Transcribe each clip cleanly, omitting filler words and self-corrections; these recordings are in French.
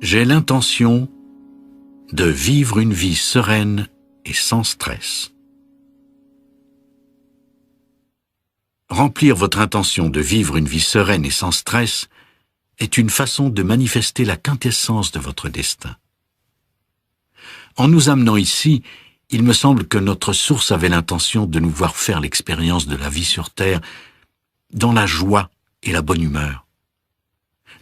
J'ai l'intention de vivre une vie sereine et sans stress. Remplir votre intention de vivre une vie sereine et sans stress est une façon de manifester la quintessence de votre destin. En nous amenant ici, il me semble que notre source avait l'intention de nous voir faire l'expérience de la vie sur Terre dans la joie et la bonne humeur.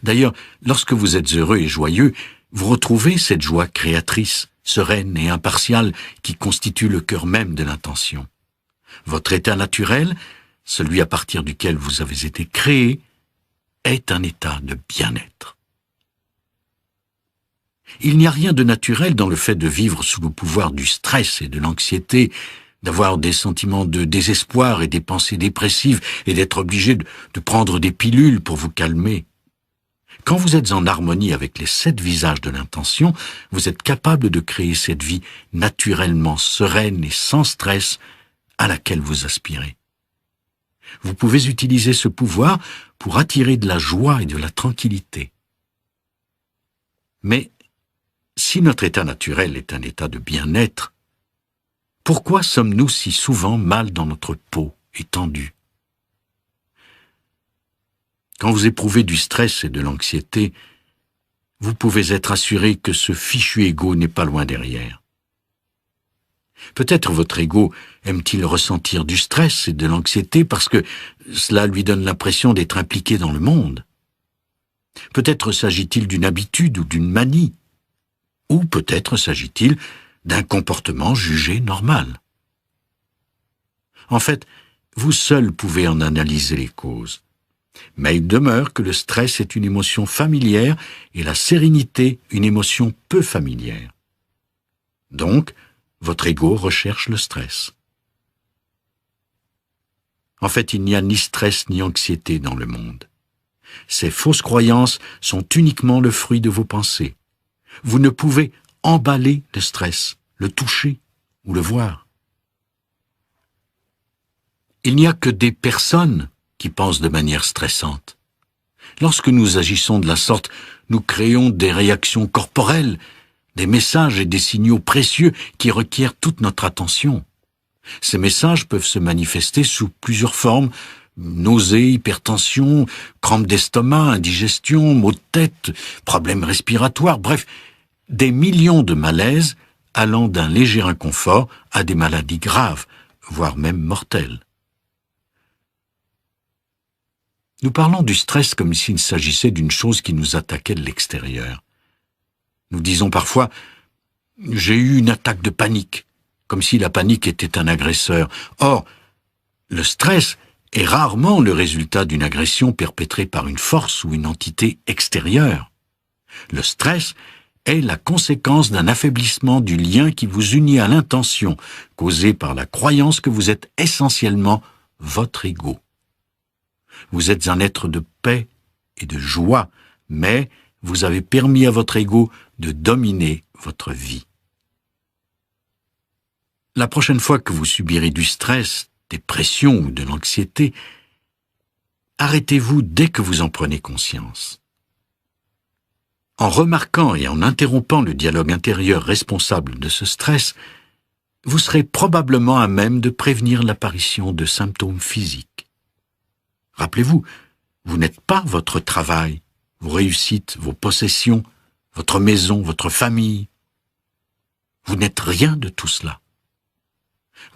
D'ailleurs, lorsque vous êtes heureux et joyeux, vous retrouvez cette joie créatrice, sereine et impartiale qui constitue le cœur même de l'intention. Votre état naturel, celui à partir duquel vous avez été créé, est un état de bien-être. Il n'y a rien de naturel dans le fait de vivre sous le pouvoir du stress et de l'anxiété, d'avoir des sentiments de désespoir et des pensées dépressives et d'être obligé de prendre des pilules pour vous calmer. Quand vous êtes en harmonie avec les 7 visages de l'intention, vous êtes capable de créer cette vie naturellement sereine et sans stress à laquelle vous aspirez. Vous pouvez utiliser ce pouvoir pour attirer de la joie et de la tranquillité. Mais si notre état naturel est un état de bien-être, pourquoi sommes-nous si souvent mal dans notre peau et tendus ? Quand vous éprouvez du stress et de l'anxiété, vous pouvez être assuré que ce fichu ego n'est pas loin derrière. Peut-être votre ego aime-t-il ressentir du stress et de l'anxiété parce que cela lui donne l'impression d'être impliqué dans le monde. Peut-être s'agit-il d'une habitude ou d'une manie. Ou peut-être s'agit-il d'un comportement jugé normal. En fait, vous seul pouvez en analyser les causes. Mais il demeure que le stress est une émotion familière et la sérénité une émotion peu familière. Donc, votre ego recherche le stress. En fait, il n'y a ni stress ni anxiété dans le monde. Ces fausses croyances sont uniquement le fruit de vos pensées. Vous ne pouvez emballer le stress, le toucher ou le voir. Il n'y a que des personnes qui pensent de manière stressante. Lorsque nous agissons de la sorte, nous créons des réactions corporelles, des messages et des signaux précieux qui requièrent toute notre attention. Ces messages peuvent se manifester sous plusieurs formes: nausées, hypertension, crampes d'estomac, indigestion, maux de tête, problèmes respiratoires, bref, des millions de malaises allant d'un léger inconfort à des maladies graves, voire même mortelles. Nous parlons du stress comme s'il s'agissait d'une chose qui nous attaquait de l'extérieur. Nous disons parfois « j'ai eu une attaque de panique », comme si la panique était un agresseur. Or, le stress est rarement le résultat d'une agression perpétrée par une force ou une entité extérieure. Le stress est la conséquence d'un affaiblissement du lien qui vous unit à l'intention, causé par la croyance que vous êtes essentiellement votre ego. Vous êtes un être de paix et de joie, mais vous avez permis à votre ego de dominer votre vie. La prochaine fois que vous subirez du stress, des pressions ou de l'anxiété, arrêtez-vous dès que vous en prenez conscience. En remarquant et en interrompant le dialogue intérieur responsable de ce stress, vous serez probablement à même de prévenir l'apparition de symptômes physiques. Rappelez-vous, vous n'êtes pas votre travail, vos réussites, vos possessions, votre maison, votre famille. Vous n'êtes rien de tout cela.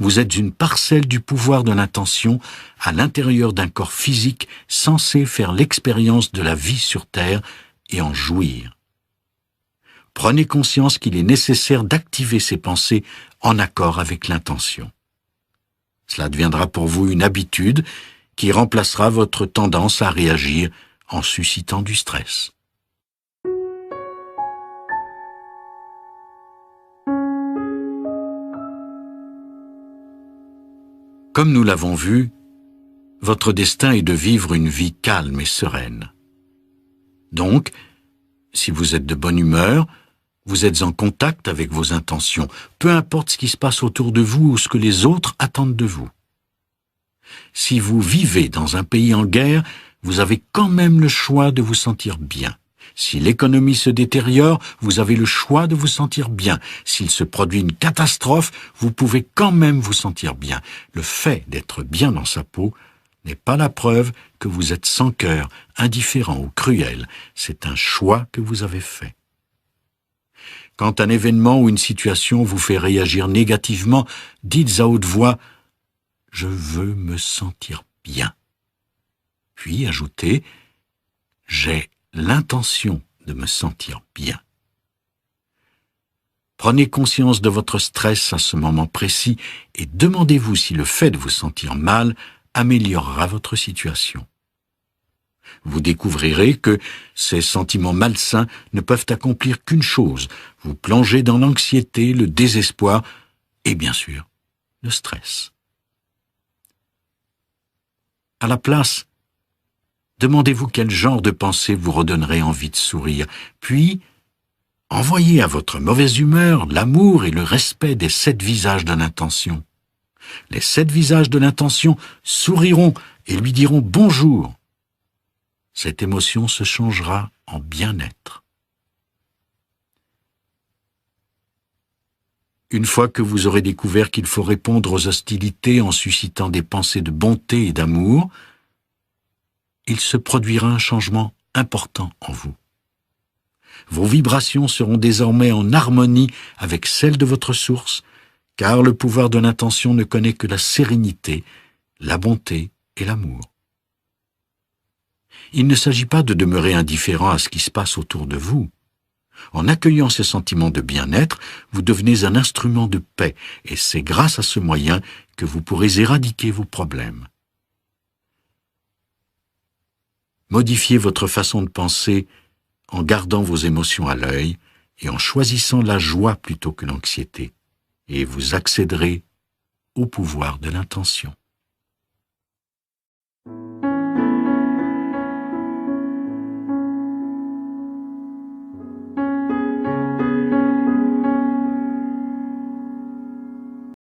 Vous êtes une parcelle du pouvoir de l'intention à l'intérieur d'un corps physique censé faire l'expérience de la vie sur Terre et en jouir. Prenez conscience qu'il est nécessaire d'activer ces pensées en accord avec l'intention. Cela deviendra pour vous une habitude qui remplacera votre tendance à réagir en suscitant du stress. Comme nous l'avons vu, votre destin est de vivre une vie calme et sereine. Donc, si vous êtes de bonne humeur, vous êtes en contact avec vos intentions, peu importe ce qui se passe autour de vous ou ce que les autres attendent de vous. Si vous vivez dans un pays en guerre, vous avez quand même le choix de vous sentir bien. Si l'économie se détériore, vous avez le choix de vous sentir bien. S'il se produit une catastrophe, vous pouvez quand même vous sentir bien. Le fait d'être bien dans sa peau n'est pas la preuve que vous êtes sans cœur, indifférent ou cruel. C'est un choix que vous avez fait. Quand un événement ou une situation vous fait réagir négativement, dites à haute voix « Je veux me sentir bien ». Puis ajoutez « J'ai l'intention de me sentir bien ». Prenez conscience de votre stress à ce moment précis et demandez-vous si le fait de vous sentir mal améliorera votre situation. Vous découvrirez que ces sentiments malsains ne peuvent accomplir qu'une chose, vous plonger dans l'anxiété, le désespoir et bien sûr, le stress. À la place, demandez-vous quel genre de pensée vous redonnerait envie de sourire, puis envoyez à votre mauvaise humeur l'amour et le respect des 7 visages de l'intention. Les 7 visages de l'intention souriront et lui diront bonjour. Cette émotion se changera en bien-être. Une fois que vous aurez découvert qu'il faut répondre aux hostilités en suscitant des pensées de bonté et d'amour, il se produira un changement important en vous. Vos vibrations seront désormais en harmonie avec celles de votre source, car le pouvoir de l'intention ne connaît que la sérénité, la bonté et l'amour. Il ne s'agit pas de demeurer indifférent à ce qui se passe autour de vous. En accueillant ces sentiments de bien-être, vous devenez un instrument de paix, et c'est grâce à ce moyen que vous pourrez éradiquer vos problèmes. Modifiez votre façon de penser en gardant vos émotions à l'œil et en choisissant la joie plutôt que l'anxiété, et vous accéderez au pouvoir de l'intention.